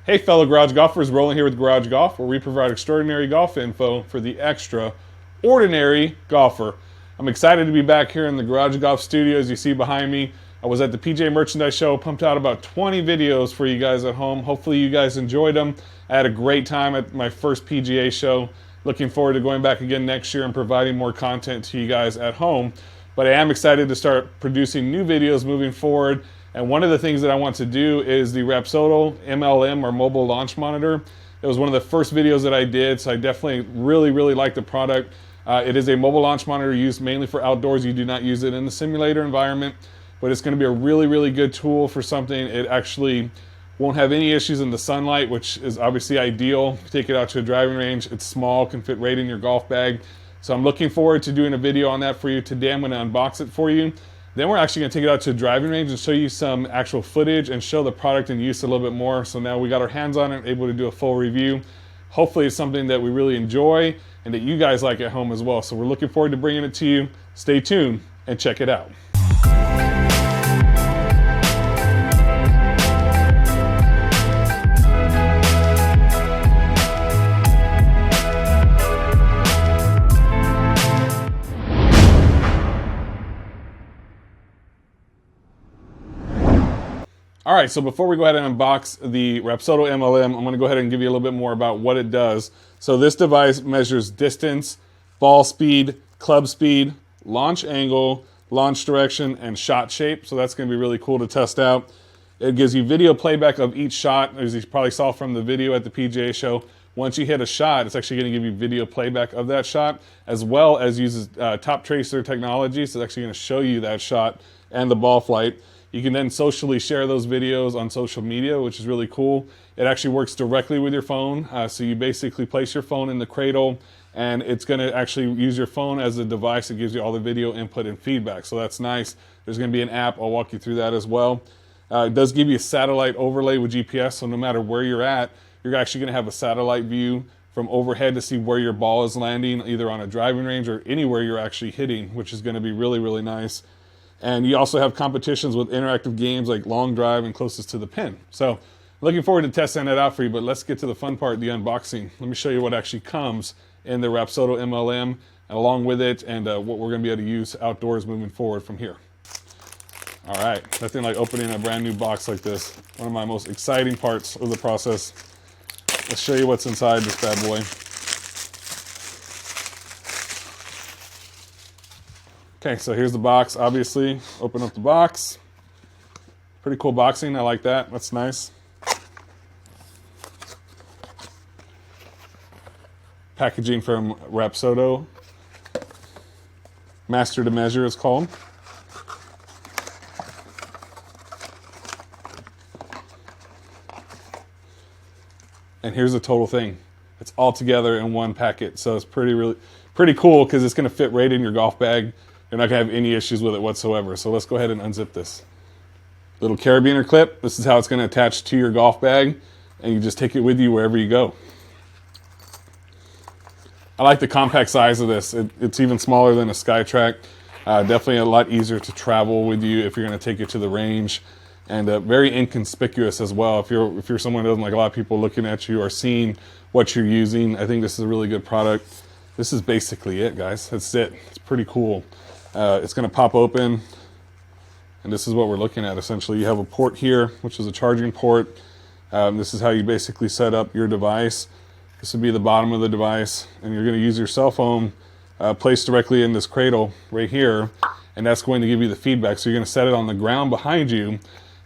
Hey fellow garage golfers, Rolling here with Garage Golf, where we provide extraordinary golf info for the extraordinary golfer. I'm excited to be back here in the Garage Golf studio. As you see behind me, I was at the PGA Merchandise Show, pumped out about 20 videos for you guys at home. Hopefully you guys enjoyed them. I had a great time at my first PGA show. Looking forward to going back again next year and providing more content to you guys at home. But I am excited to start producing new videos moving forward. And one of the things that I want to do is the Rapsodo MLM or Mobile Launch Monitor. It was one of the first videos that I did, so I definitely really like the product. It is a mobile launch monitor used mainly for outdoors. You do not use it in the simulator environment, but it's going to be a really good tool for something. It actually won't have any issues in the sunlight, which is obviously ideal. If you take it out to a driving range, it's small, can fit right in your golf bag. So I'm looking forward to doing a video on that for you. Today I'm going to unbox it for you. Then we're actually going to take it out to a driving range and show you some actual footage and show the product in use a little bit more. So now we got our hands on it, able to do a full review. Hopefully it's something that we really enjoy and that you guys like at home as well. So we're looking forward to bringing it to you. Stay tuned and check it out. All right, so before we go ahead and unbox the Rapsodo MLM, I'm going to go ahead and give you a little bit more about what it does. So this device measures distance, ball speed, club speed, launch angle, launch direction, and shot shape. So that's going to be really cool to test out. It gives you video playback of each shot, as you probably saw from the video at the PGA show. Once you hit a shot, it's actually going to give you video playback of that shot, as well as uses top tracer technology. So it's actually going to show you that shot and the ball flight. You can then socially share those videos on social media, which is really cool. It actually works directly with your phone. So you basically place your phone in the cradle, and it's going to actually use your phone as a device that gives you all the video input and feedback. So that's nice. There's going to be an app. I'll walk you through that as well. It does give you a satellite overlay with GPS, so no matter where you're at, you're actually going to have a satellite view from overhead to see where your ball is landing, either on a driving range or anywhere you're actually hitting, which is going to be really nice. And you also have competitions with interactive games like long drive and closest to the pin. So looking forward to testing that out for you, but let's get to the fun part, the unboxing. Let me show you what actually comes in the Rapsodo MLM and along with it, and what we're going to be able to use outdoors moving forward from here. All right, nothing like opening a brand new box like this. One of my most exciting parts of the process. Let's show you what's inside this bad boy. Okay, so here's the box, obviously. Open up the box. Pretty cool boxing, I like that, that's nice. Packaging from Rapsodo. Master to Measure is called. And here's the total thing. It's all together in one packet, so it's pretty cool because it's going to fit right in your golf bag. You're not going to have any issues with it whatsoever. So let's go ahead and unzip this. Little carabiner clip. This is how it's going to attach to your golf bag, and you just take it with you wherever you go. I like the compact size of this. It's even smaller than a SkyTrack. Definitely a lot easier to travel with you if you're going to take it to the range, and very inconspicuous as well. If you're someone who doesn't like a lot of people looking at you or seeing what you're using, I think this is a really good product. This is basically it, guys. That's it. It's pretty cool. It's going to pop open, and this is what we're looking at. Essentially, you have a port here, which is a charging port. This is how you basically set up your device. This would be the bottom of the device, and you're going to use your cell phone placed directly in this cradle right here, and that's going to give you the feedback. So you're going to set it on the ground behind you,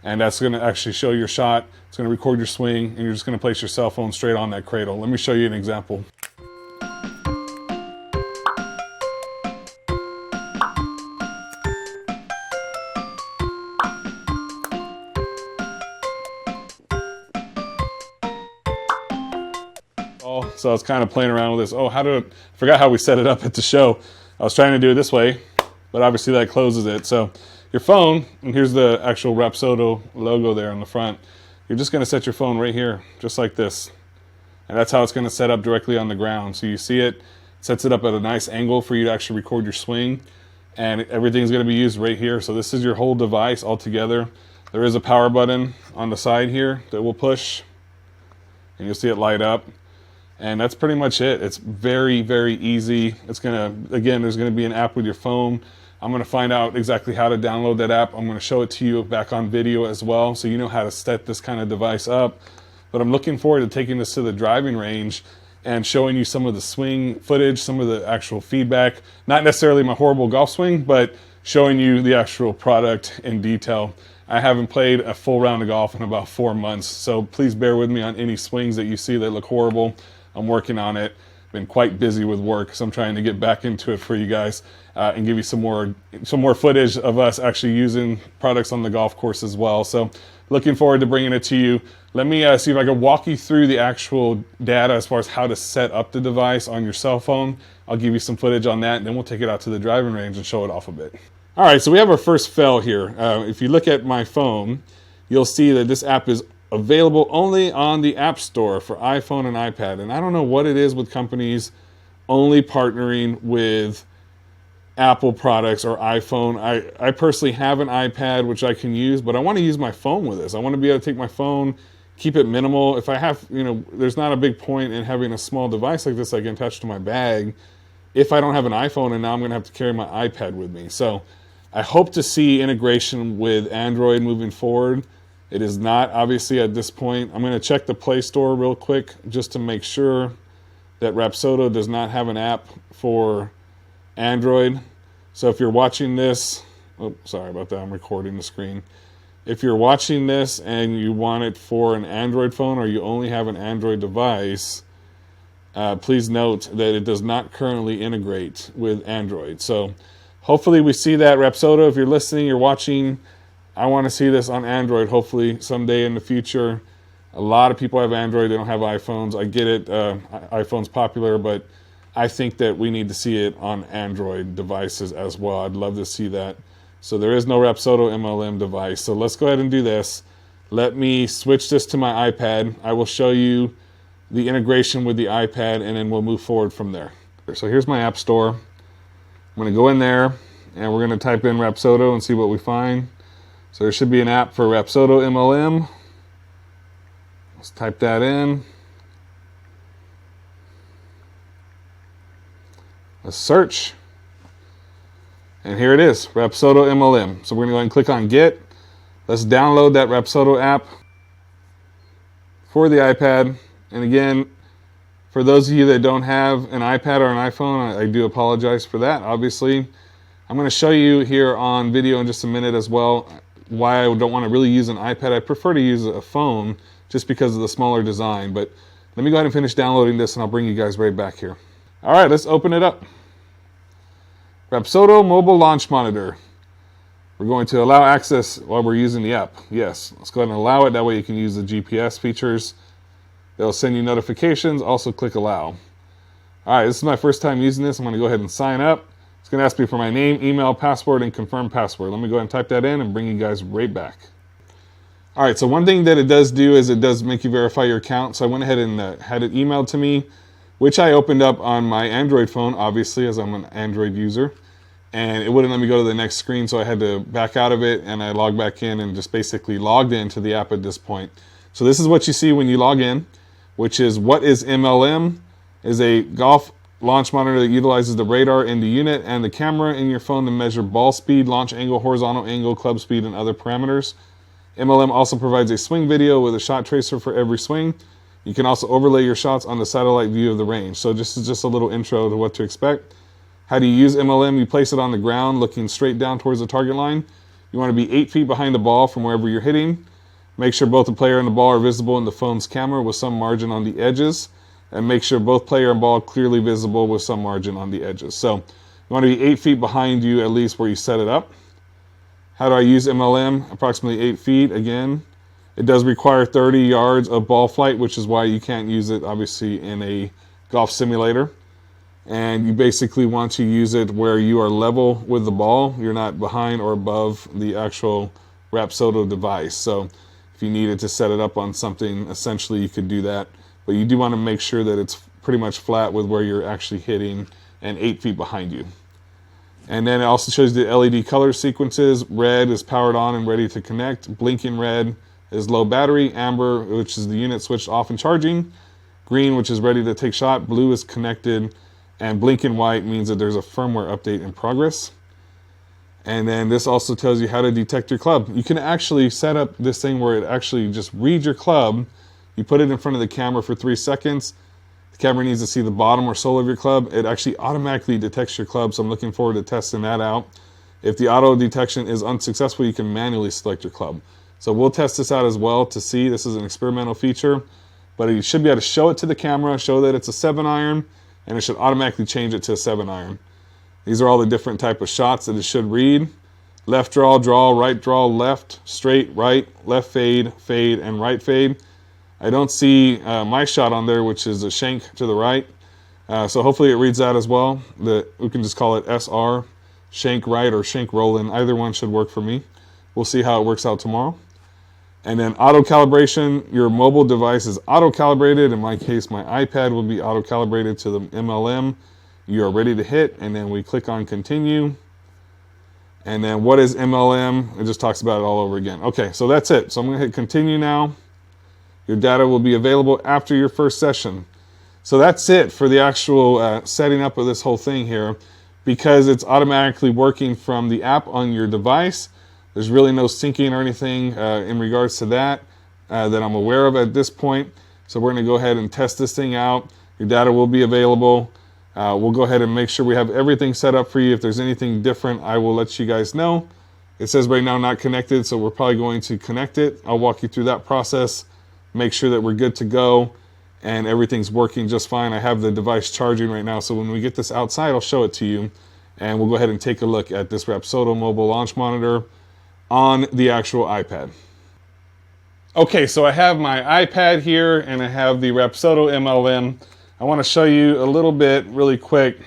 and that's going to actually show your shot. It's going to record your swing, and you're just going to place your cell phone straight on that cradle. Let me show you an example. So I was kind of playing around with this. I forgot how we set it up at the show. I was trying to do it this way, but obviously that closes it. So your phone, and here's the actual Rapsodo logo there on the front. You're just going to set your phone right here, just like this. And that's how it's going to set up directly on the ground. So you see it sets it up at a nice angle for you to actually record your swing. And everything's going to be used right here. So this is your whole device all together. There is a power button on the side here that we'll push. and you'll see it light up. And that's pretty much it. It's very, very easy. It's gonna, again, there's gonna be an app with your phone. I'm gonna find out exactly how to download that app. I'm gonna show it to you back on video as well, so you know how to set this kind of device up. But I'm looking forward to taking this to the driving range and showing you some of the swing footage, some of the actual feedback. Not necessarily my horrible golf swing, but showing you the actual product in detail. I haven't played a full round of golf in about 4 months, so please bear with me on any swings that you see that look horrible. I'm working on it. Been quite busy with work, so I'm trying to get back into it for you guys and give you some more footage of us actually using products on the golf course as well. So looking forward to bringing it to you. Let me see if I can walk you through the actual data as far as how to set up the device on your cell phone. I'll give you some footage on that, and then we'll take it out to the driving range and show it off a bit. All right, so we have our first fail here. If you look at my phone, you'll see that this app is available only on the App Store for iPhone and iPad. And I don't know what it is with companies only partnering with Apple products or iPhone. I personally have an iPad, which I can use, but I want to use my phone with this. I want to be able to take my phone, keep it minimal. If I have, there's not a big point in having a small device like this I can attach to my bag if I don't have an iPhone, and now I'm going to have to carry my iPad with me. So I hope to see integration with Android moving forward. It is not, obviously, at this point. I'm going to check the Play Store real quick just to make sure that Rapsodo does not have an app for Android. So if you're watching this, oh, sorry about that, I'm recording the screen. If you're watching this and you want it for an Android phone or you only have an Android device, please note that it does not currently integrate with Android. So hopefully we see that. Rapsodo, if you're listening, you're watching, I want to see this on Android hopefully someday in the future. A lot of people have Android, they don't have iPhones. I get it, iPhone's popular, but I think that we need to see it on Android devices as well. I'd love to see that. So there is no Rapsodo MLM device. So let's go ahead and do this. Let me switch this to my iPad. I will show you the integration with the iPad, and then we'll move forward from there. So here's my App Store. I'm going to go in there, and we're going to type in Rapsodo and see what we find. So there should be an app for Rapsodo MLM. Let's type that in. Let's search. And here it is, Rapsodo MLM. So we're going to go ahead and click on Get. Let's download that Rapsodo app for the iPad. And again, for those of you that don't have an iPad or an iPhone, I do apologize for that, obviously. I'm going to show you here on video in just a minute as well why I don't want to really use an iPad. I prefer to use a phone just because of the smaller design. But let me go ahead and finish downloading this, and I'll bring you guys right back here. All right, let's open it up. Rapsodo Mobile Launch Monitor. We're going to allow access while we're using the app. Yes, let's go ahead and allow it. That way you can use the GPS features. They'll send you notifications. Also click allow. All right, this is my first time using this. I'm going to go ahead and sign up. It's going to ask me for my name, email, password, and confirm password. Let me go ahead and type that in and bring you guys right back. All right, so one thing that it does do is it does make you verify your account. So I went ahead and had it emailed to me, which I opened up on my Android phone, obviously, as I'm an Android user. And it wouldn't let me go to the next screen, so I had to back out of it, and I logged back in and just basically logged into the app at this point. So this is what you see when you log in, which is what is MLM, is a golf launch monitor that utilizes the radar in the unit and the camera in your phone to measure ball speed, launch angle, horizontal angle, club speed, and other parameters. MLM also provides a swing video with a shot tracer for every swing. You can also overlay your shots on the satellite view of the range. So this is just a little intro to what to expect. How do you use MLM? You place it on the ground looking straight down towards the target line. You want to be 8 feet behind the ball from wherever you're hitting. Make sure both the player and the ball are visible in the phone's camera with some margin on the edges. And make sure both player and ball clearly visible with some margin on the edges. So you want to be 8 feet behind you at least where you set it up. How do I use MLM? Approximately 8 feet again. It does require 30 yards of ball flight, which is why you can't use it obviously in a golf simulator. And you basically want to use it where you are level with the ball. You're not behind or above the actual Rapsodo device. So if you needed to set it up on something, essentially you could do that. But you do want to make sure that it's pretty much flat with where you're actually hitting and 8 feet behind you. And then it also shows the LED color sequences. Red is powered on and ready to connect. Blinking red, is low battery, amber, which is the unit switched off and charging, green, which is ready to take shot, blue is connected, and blinking white means that there's a firmware update in progress. And then this also tells you how to detect your club. You can actually set up this thing where it actually just reads your club. You put it in front of the camera for 3 seconds. The camera needs to see the bottom or sole of your club. It actually automatically detects your club, so I'm looking forward to testing that out. If the auto detection is unsuccessful, you can manually select your club. So we'll test this out as well to see. This is an experimental feature, but you should be able to show it to the camera, show that it's a 7-iron, and it should automatically change it to a 7-iron. These are all the different type of shots that it should read. Left draw, right draw, left, straight, right, left fade, fade, and right fade. I don't see my shot on there, which is a shank to the right. So hopefully it reads that as well. We can just call it SR, shank right or shank rolling. Either one should work for me. We'll see how it works out tomorrow. And then auto calibration, your mobile device is auto calibrated. In my case, my iPad will be auto calibrated to the MLM. You are ready to hit, and then we click on continue. And then what is MLM? It just talks about it all over again. Okay, so that's it. So I'm gonna hit continue now. Your data will be available after your first session. So that's it for the actual setting up of this whole thing here. Because it's automatically working from the app on your device, there's really no syncing or anything in regards to that that I'm aware of at this point. So we're gonna go ahead and test this thing out. Your data will be available. We'll go ahead and make sure we have everything set up for you. If there's anything different, I will let you guys know. It says right now not connected, so we're probably going to connect it. I'll walk you through that process, make sure that we're good to go, and everything's working just fine. I have the device charging right now, so when we get this outside, I'll show it to you, and we'll go ahead and take a look at this Rapsodo Mobile Launch Monitor on the actual iPad. Okay, so I have my iPad here, and I have the Rapsodo MLM. I want to show you a little bit really quick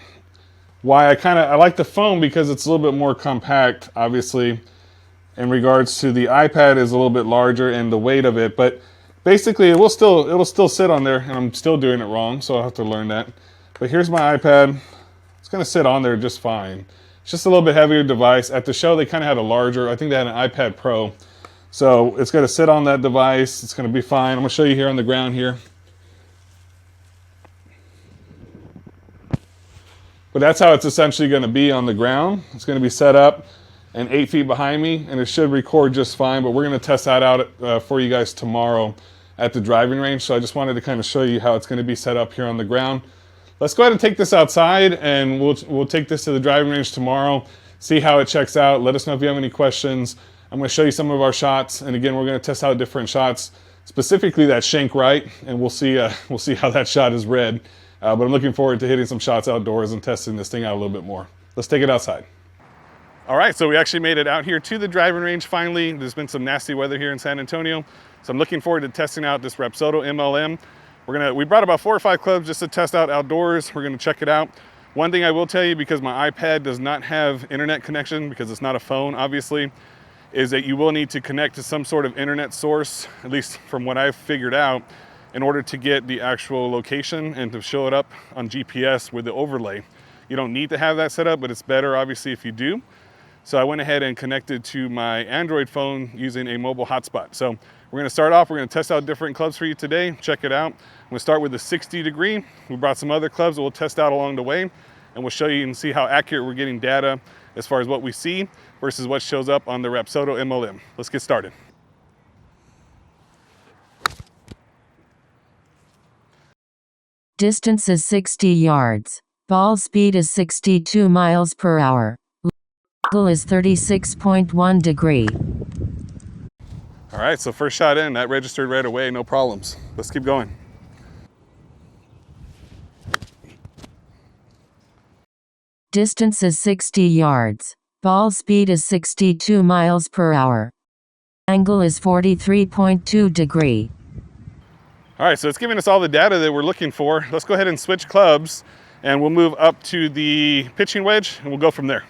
why I like the phone, because it's a little bit more compact, obviously, in regards to the iPad is a little bit larger and the weight of it, but basically it'll still sit on there, and I'm still doing it wrong, so I'll have to learn that. But here's my iPad. It's gonna sit on there just fine. It's just a little bit heavier device. At the show they kind of had a larger, I think they had an iPad Pro. So it's gonna sit on that device. It's gonna be fine. I'm gonna show you here on the ground here. But that's how it's essentially going to be on the ground. It's going to be set up and 8 feet behind me, and it should record just fine, but we're going to test that out for you guys tomorrow at the driving range. So I just wanted to kind of show you how it's going to be set up here on the ground. Let's go ahead and take this outside, and we'll take this to the driving range tomorrow, see how it checks out. Let us know if you have any questions. I'm going to show you some of our shots, and again, we're going to test out different shots, specifically that shank right, and we'll see how that shot is read. But I'm looking forward to hitting some shots outdoors and testing this thing out a little bit more. Let's take it outside. All right, so we actually made it out here to the driving range finally. There's been some nasty weather here in San Antonio, so I'm looking forward to testing out this Rapsodo MLM. We brought about 4 or 5 clubs just to test out outdoors. We're gonna check it out. One thing I will tell you, because my iPad does not have internet connection, because it's not a phone, obviously, is that you will need to connect to some sort of internet source, at least from what I've figured out, in order to get the actual location and to show it up on GPS with the overlay. You don't need to have that set up, but it's better obviously if you do. So I went ahead and connected to my Android phone using a mobile hotspot. So we're gonna start off, we're gonna test out different clubs for you today, check it out. I'm gonna start with the 60 degree. We brought some other clubs that we'll test out along the way, and we'll show you and see how accurate we're getting data as far as what we see versus what shows up on the Rapsodo MLM. Let's get started. Distance is 60 yards. Ball speed is 62 miles per hour. Angle is 36.1 degree. All right, so first shot in, that registered right away, no problems. Let's keep going. Distance is 60 yards. Ball speed is 62 miles per hour. Angle is 43.2 degree. All right, so it's giving us all the data that we're looking for. Let's go ahead and switch clubs, and we'll move up to the pitching wedge, and we'll go from there.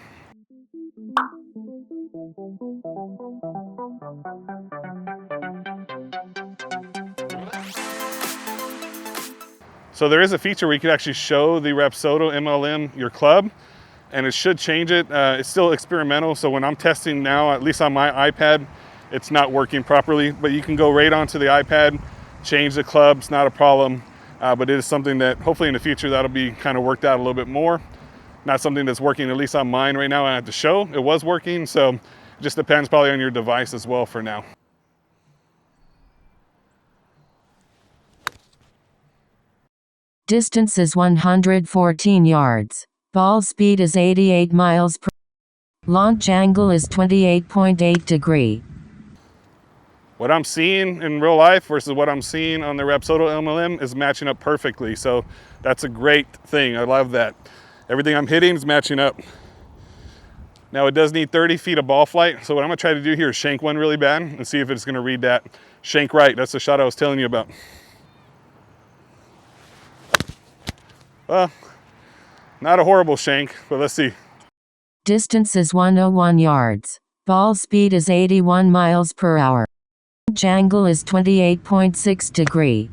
So there is a feature where you can actually show the Rapsodo MLM your club, and it should change it. It's still experimental, so when I'm testing now, at least on my iPad, it's not working properly. But you can go right onto the iPad, change the clubs, not a problem. But it is something that hopefully in the future that'll be kind of worked out a little bit more. Not something that's working, at least on mine right now. I have to show it was working, so it just depends probably on your device as well for now. Distance is 114 yards. Ball speed is 88 miles per hour. Launch angle is 28.8 degrees. What I'm seeing in real life versus what I'm seeing on the Rapsodo MLM is matching up perfectly. So that's a great thing. I love that. Everything I'm hitting is matching up. Now it does need 30 feet of ball flight. So what I'm gonna try to do here is shank one really bad and see if it's gonna read that. Shank right, that's the shot I was telling you about. Well, not a horrible shank, but let's see. Distance is 101 yards. Ball speed is 81 miles per hour. Launch angle is 28.6 degrees.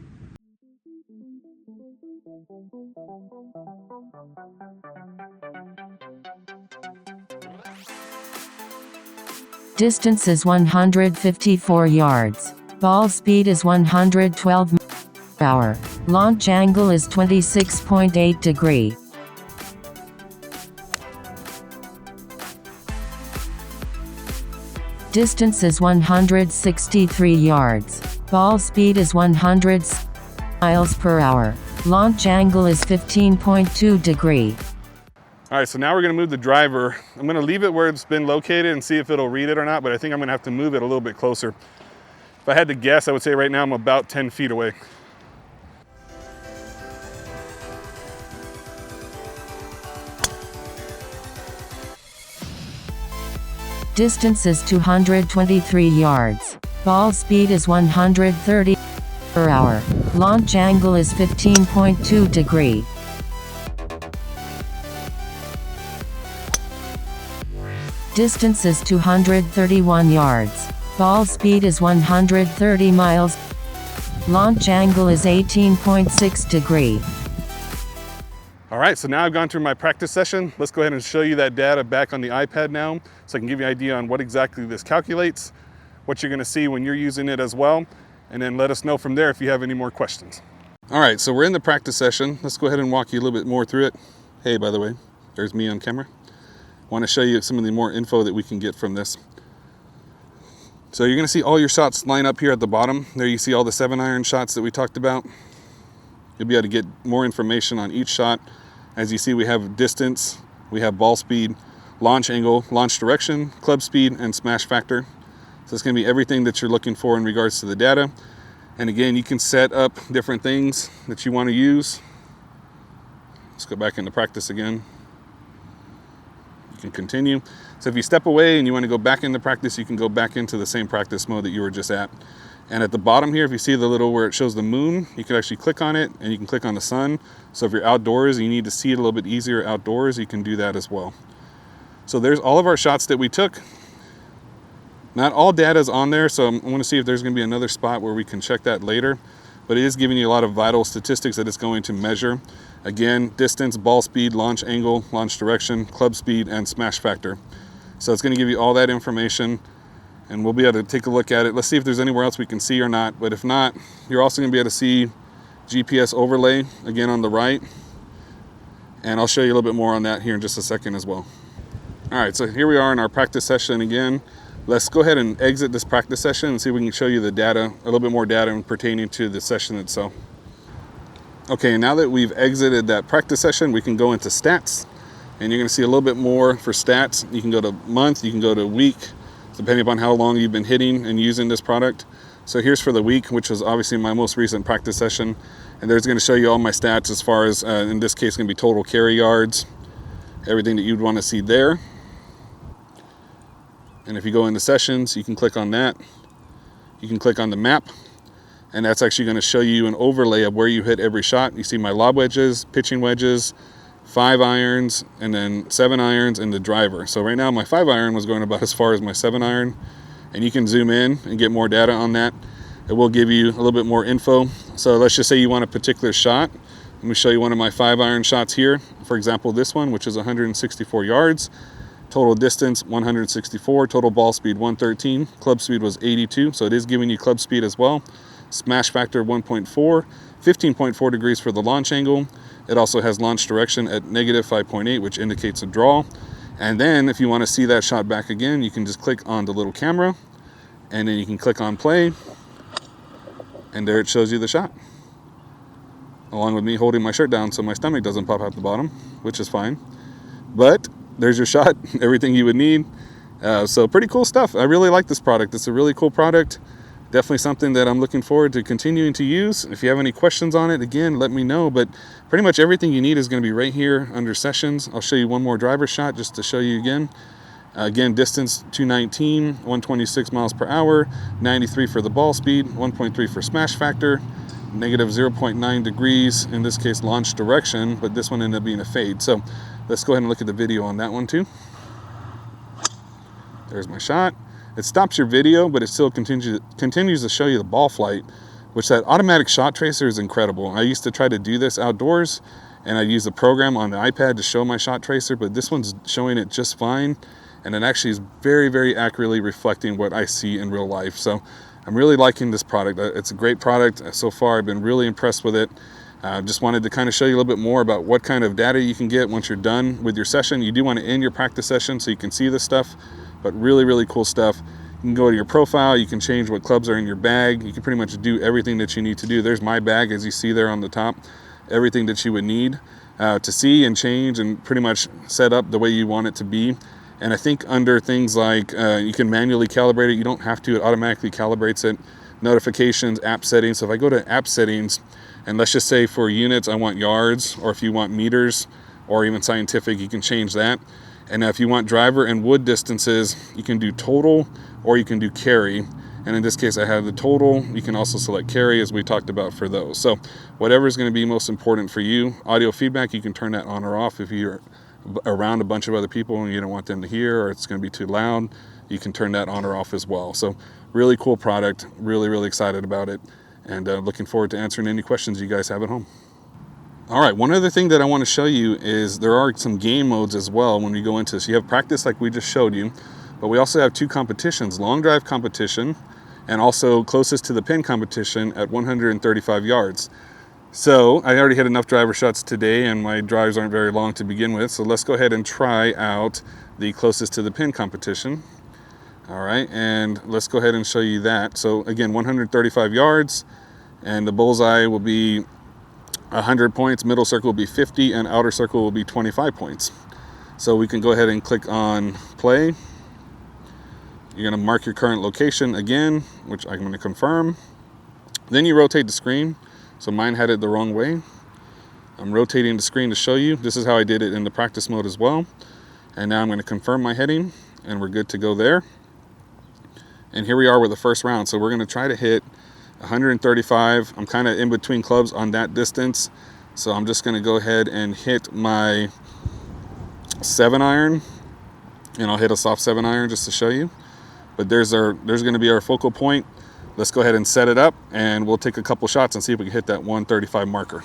Distance is 154 yards. Ball speed is 112 miles per hour. Launch angle is 26.8 degrees. Distance is 163 yards. Ball speed is 100 miles per hour. Launch angle is 15.2 degrees. All right, so now we're gonna move the driver. I'm gonna leave it where it's been located and see if it'll read it or not, but I think I'm gonna have to move it a little bit closer. If I had to guess, I would say right now I'm about 10 feet away. Distance is 223 yards. Ball speed is 130 per hour. Launch angle is 15.2 degrees. Distance is 231 yards. Ball speed is 130 miles. Launch angle is 18.6 degrees. All right, so now I've gone through my practice session. Let's go ahead and show you that data back on the iPad now, so I can give you an idea on what exactly this calculates, what you're gonna see when you're using it as well, and then let us know from there if you have any more questions. All right, so we're in the practice session. Let's go ahead and walk you a little bit more through it. Hey, by the way, there's me on camera. I wanna show you some of the more info that we can get from this. So you're gonna see all your shots line up here at the bottom. There you see all the 7-iron shots that we talked about. You'll be able to get more information on each shot. As you see, we have distance, we have ball speed, launch angle, launch direction, club speed, and smash factor. So it's gonna be everything that you're looking for in regards to the data. And again, you can set up different things that you wanna use. Let's go back into practice again. You can continue. So if you step away and you wanna go back into practice, you can go back into the same practice mode that you were just at. And at the bottom here, if you see the little where it shows the moon, you can actually click on it and you can click on the sun. So if you're outdoors and you need to see it a little bit easier outdoors, you can do that as well. So there's all of our shots that we took. Not all data is on there, so I want to see if there's going to be another spot where we can check that later. But it is giving you a lot of vital statistics that it's going to measure. Again, distance, ball speed, launch angle, launch direction, club speed, and smash factor. So it's going to give you all that information, and we'll be able to take a look at it. Let's see if there's anywhere else we can see or not. But if not, you're also going to be able to see GPS overlay again on the right. And I'll show you a little bit more on that here in just a second as well. All right, so here we are in our practice session again. Let's go ahead and exit this practice session and see if we can show you the data, a little bit more data pertaining to the session itself. Okay, now that we've exited that practice session, we can go into stats. And you're gonna see a little bit more for stats. You can go to month, you can go to week, depending upon how long you've been hitting and using this product. So here's for the week, which was obviously my most recent practice session. And there's gonna show you all my stats as far as, in this case, gonna be total carry yards, everything that you'd wanna see there. And if you go into sessions, you can click on that. You can click on the map, and that's actually gonna show you an overlay of where you hit every shot. You see my lob wedges, pitching wedges, 5 irons, and then 7 irons, and the driver. So right now my 5 iron was going about as far as my 7 iron, and you can zoom in and get more data on that. It will give you a little bit more info. So let's just say you want a particular shot. Let me show you one of my 5 iron shots here. For example, this one, which is 164 yards. Total distance 164, total ball speed 113, club speed was 82, so it is giving you club speed as well. Smash factor 1.4, 15.4 degrees for the launch angle. It also has launch direction at negative 5.8, which indicates a draw. And then if you want to see that shot back again, you can just click on the little camera, and then you can click on play, and there it shows you the shot, along with me holding my shirt down so my stomach doesn't pop out the bottom, which is fine. But there's your shot, everything you would need. So pretty cool stuff. I really like this product. It's a really cool product. Definitely something that I'm looking forward to continuing to use. If you have any questions on it, again, let me know. But pretty much everything you need is going to be right here under sessions. I'll show you one more driver shot just to show you again. Again, distance 219, 126 miles per hour, 93 for the ball speed, 1.3 for smash factor, negative 0.9 degrees, in this case launch direction, but this one ended up being a fade. So let's go ahead and look at the video on that one too. There's my shot. It stops your video, but it still continues to show you the ball flight, which that automatic shot tracer is incredible. I used to try to do this outdoors, and I use the program on the iPad to show my shot tracer, but this one's showing it just fine, and it actually is very, very accurately reflecting what I see in real life. So I'm really liking this product. It's a great product. So far, I've been really impressed with it. Just wanted to kind of show you a little bit more about what kind of data you can get once you're done with your session. You do want to end your practice session so you can see this stuff, but really, really cool stuff. You can go to your profile. You can change what clubs are in your bag. You can pretty much do everything that you need to do. There's my bag, as you see there on the top. Everything that you would need to see and change and pretty much set up the way you want it to be. And I think under things like you can manually calibrate it. You don't have to. It automatically calibrates it. Notifications, app settings. So if I go to app settings, and let's just say for units, I want yards, or if you want meters, or even scientific, you can change that. And if you want driver and wood distances, you can do total, or you can do carry. And in this case, I have the total. You can also select carry, as we talked about for those. So whatever is going to be most important for you. Audio feedback, you can turn that on or off if you're around a bunch of other people and you don't want them to hear, or it's going to be too loud. You can turn that on or off as well. So really cool product. Really, really excited about it. And looking forward to answering any questions you guys have at home. All right, one other thing that I want to show you is there are some game modes as well when you go into this. You have practice like we just showed you, but we also have two competitions, long drive competition and also closest to the pin competition at 135 yards. So I already had enough driver shots today and my drives aren't very long to begin with. So let's go ahead and try out the closest to the pin competition. All right, and let's go ahead and show you that. So again, 135 yards, and the bullseye will be 100 points, middle circle will be 50, and outer circle will be 25 points. So we can go ahead and click on play. You're gonna mark your current location again, which I'm gonna confirm. Then you rotate the screen. So mine had it the wrong way. I'm rotating the screen to show you. This is how I did it in the practice mode as well. And now I'm gonna confirm my heading, and we're good to go there. And here we are with the first round. So we're gonna try to hit 135. I'm kind of in between clubs on that distance. So I'm just gonna go ahead and hit my 7-iron, and I'll hit a soft 7-iron just to show you. But there's gonna be our focal point. Let's go ahead and set it up, and we'll take a couple shots and see if we can hit that 135 marker.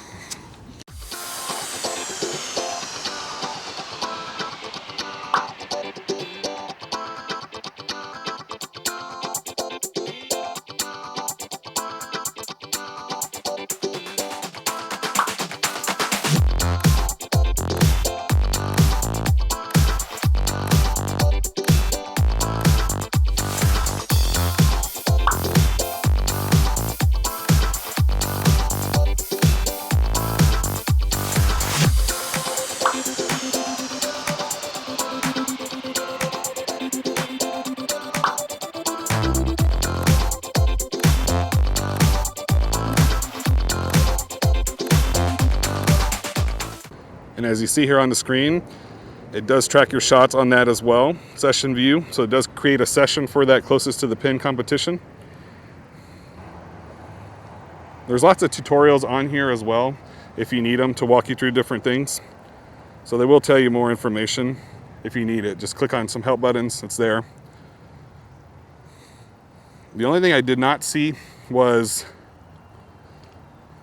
And as you see here on the screen, it does track your shots on that as well, session view. So it does create a session for that closest to the pin competition. There's lots of tutorials on here as well, if you need them, to walk you through different things. So they will tell you more information if you need it. Just click on some help buttons, it's there. The only thing I did not see was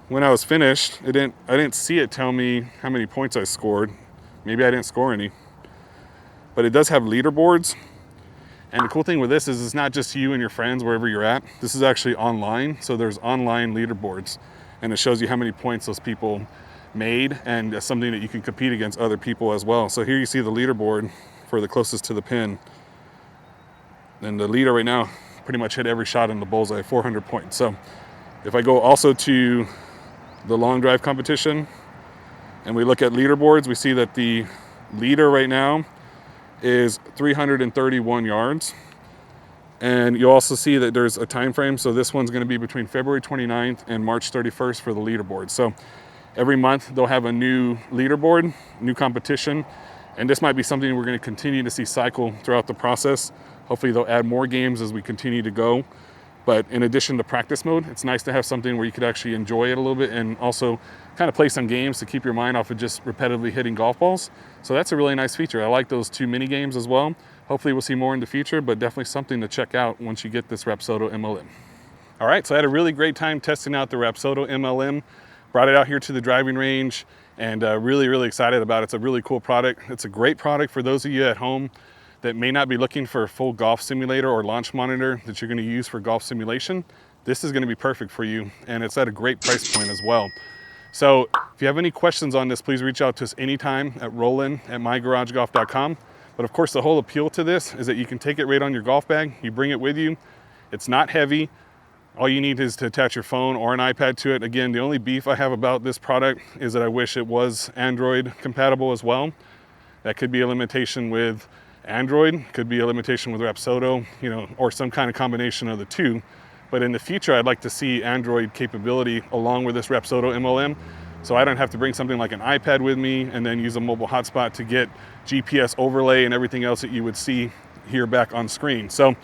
when I was finished, I didn't see it tell me how many points I scored. Maybe I didn't score any. but it does have leaderboards. And the cool thing with this is it's not just you and your friends wherever you're at. This is actually online, so there's online leaderboards, and it shows you how many points those people made, and something that you can compete against other people as well. So here you see the leaderboard for the closest to the pin, and the leader right now pretty much hit every shot in the bullseye, 400 points. So if I go also to the long drive competition and we look at leaderboards, we see that the leader right now is 331 yards. And you'll also see that there's a time frame. So this one's going to be between February 29th and March 31st for the leaderboard. So every month they'll have a new leaderboard, new competition. And this might be something we're going to continue to see cycle throughout the process. Hopefully they'll add more games as we continue to go. But in addition to practice mode, it's nice to have something where you could actually enjoy it a little bit and also kind of play some games to keep your mind off of just repetitively hitting golf balls. So that's a really nice feature. I like those 2 mini games as well. Hopefully we'll see more in the future, but definitely something to check out once you get this Rapsodo MLM. All right, so I had a really great time testing out the Rapsodo MLM. Brought it out here to the driving range, and really excited about it. It's a really cool product. It's a great product for those of you at home that may not be looking for a full golf simulator or launch monitor that you're going to use for golf simulation. This is going to be perfect for you, and it's at a great price point as well. So if you have any questions on this, please reach out to us anytime at rollin@mygaragegolf.com. But of course, the whole appeal to this is that you can take it right on your golf bag. You bring it with you. It's not heavy. All you need is to attach your phone or an iPad to it. Again, the only beef I have about this product is that I wish it was Android compatible as well. That could be a limitation with Android, could be a limitation with Rapsodo, or some kind of combination of the two. But in the future, I'd like to see Android capability along with this Rapsodo MLM, so I don't have to bring something like an iPad with me and then use a mobile hotspot to get GPS overlay and everything else that you would see here back on screen. So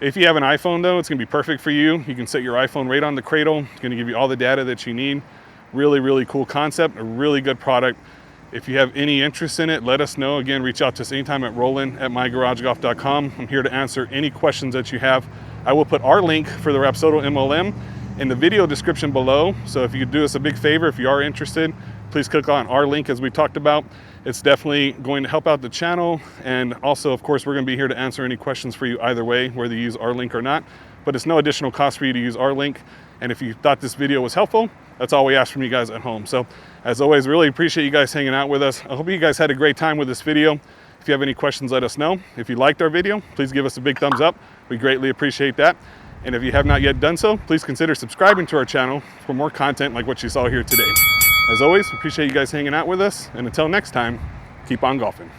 if you have an iPhone though, it's gonna be perfect for you. You can set your iPhone right on the cradle. It's gonna give you all the data that you need. Really cool concept, a really good product. If you have any interest in it, let us know. Again, reach out to us anytime at rollin@mygaragegolf.com. I'm here to answer any questions that you have. I will put our link for the Rapsodo MLM in the video description below. So if you could do us a big favor, if you are interested, please click on our link as we talked about. It's definitely going to help out the channel. And also, of course, we're going to be here to answer any questions for you either way, whether you use our link or not. But it's no additional cost for you to use our link. And if you thought this video was helpful, that's all we ask from you guys at home. So as always, really appreciate you guys hanging out with us. I hope you guys had a great time with this video. If you have any questions, let us know. If you liked our video, please give us a big thumbs up. We greatly appreciate that. And if you have not yet done so, please consider subscribing to our channel for more content like what you saw here today. As always, appreciate you guys hanging out with us. And until next time, keep on golfing.